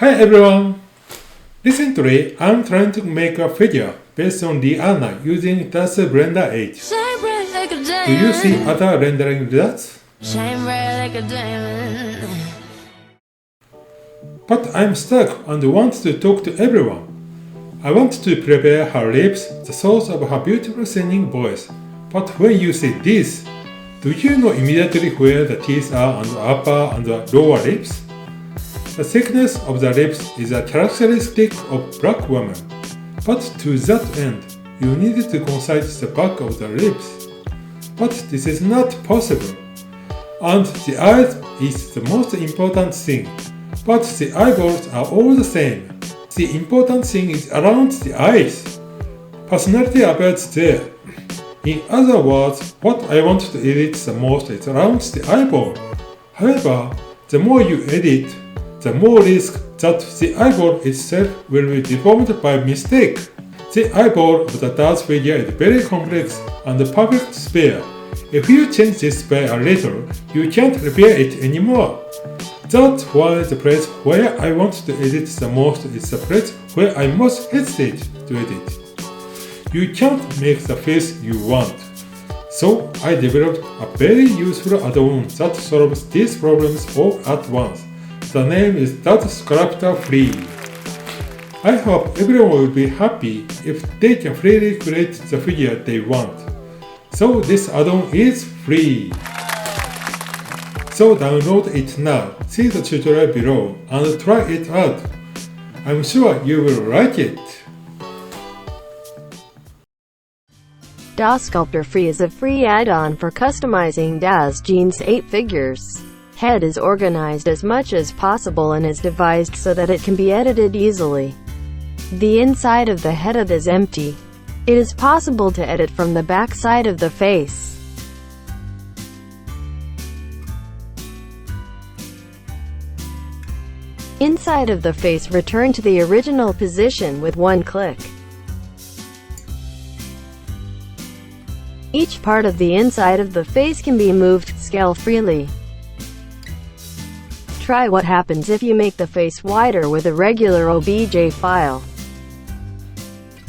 Hi everyone! Recently, I'm trying to make a figure based on Rihanna using DazSculptorHD. Do you see other rendering results? But I'm stuck and want to talk to everyone. I want to prepare her lips, the source of her beautiful singing voice. But when you see this, do you know immediately where the teeth are on the upper and the lower lips? The thickness of the lips is a characteristic of black women, but to that end, you need to concise the back of the lips. But this is not possible, and the eyes is the most important thing, but the eyeballs are all the same. The important thing is around the eyes. Personality appears there. In other words, what I want to edit the most is around the eyeball. However, the more you edit, the more risk that the eyeball itself will be deformed by mistake. The eyeball of the Daz figure is very complex and a perfect sphere. If you change this sphere a little, you can't repair it anymore. That's why the place where I want to edit the most is the place where I most hesitate to edit. You can't make the face you want. So I developed a very useful add-on that solves these problems all at once. The name is DazSculptorFree. I hope everyone will be happy if they can freely create the figure they want. So this add-on is free. So download it now, see the tutorial below, and try it out. I'm sure you will like it. DazSculptorFree is a free add-on for customizing Daz Jean's 8 figures. Head is organized as much as possible and is devised so that it can be edited easily. The inside of the head is empty. It is possible to edit from the back side of the face. Inside of the face, return to the original position with one click. Each part of the inside of the face can be moved, scale freely. Try what happens if you make the face wider with a regular OBJ file.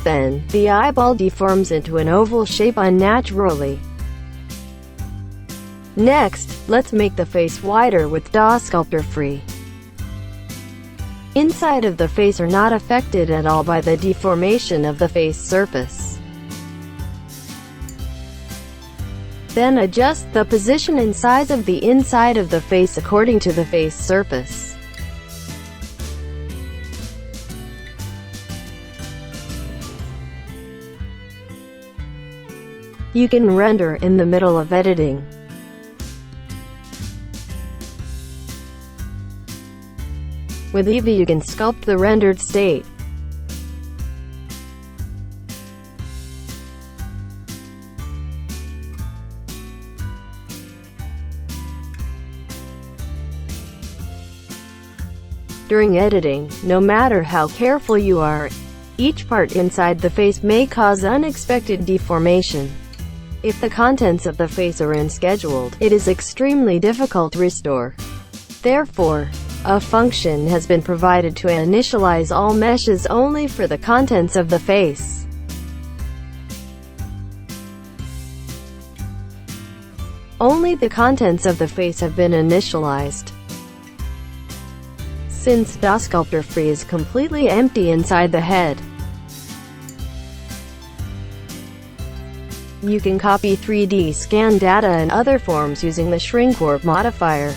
Then, the eyeball deforms into an oval shape unnaturally. Next, let's make the face wider with DazSculptorFree. Inside of the face are not affected at all by the deformation of the face surface. Then adjust the position and size of the inside of the face according to the face surface. You can render in the middle of editing. With EEVEE you can sculpt the rendered state. During editing, no matter how careful you are, each part inside the face may cause unexpected deformation. If the contents of the face are unscheduled, it is extremely difficult to restore. Therefore, a function has been provided to initialize all meshes only for the contents of the face. Only the contents of the face have been initialized. Since DazSculptorFree is completely empty inside the head, you can copy 3D scan data and other forms using the shrink warp modifier.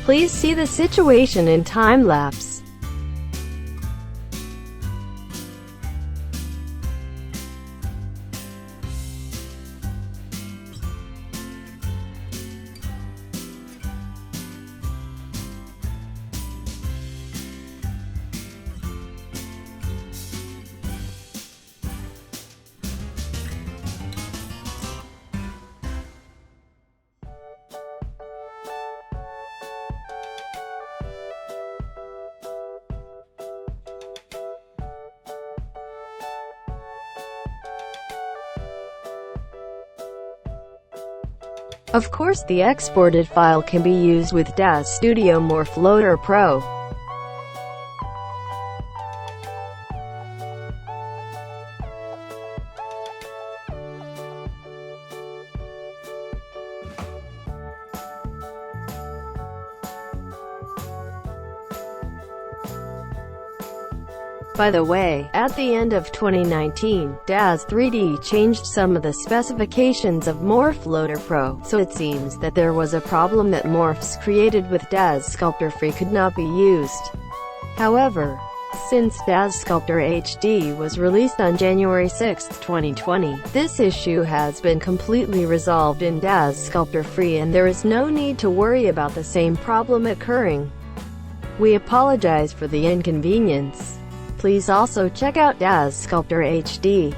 Please see the situation in time-lapse. Of course, the exported file can be used with DAZ Studio MorphLoaderPro. By the way, at the end of 2019, DAZ 3D changed some of the specifications of MorphLoaderPro, so it seems that there was a problem that morphs created with DazSculptorFree could not be used. However, since DazSculptorHD was released on January 6, 2020, this issue has been completely resolved in DazSculptorFree and there is no need to worry about the same problem occurring. We apologize for the inconvenience. Please also check out DazSculptorHD.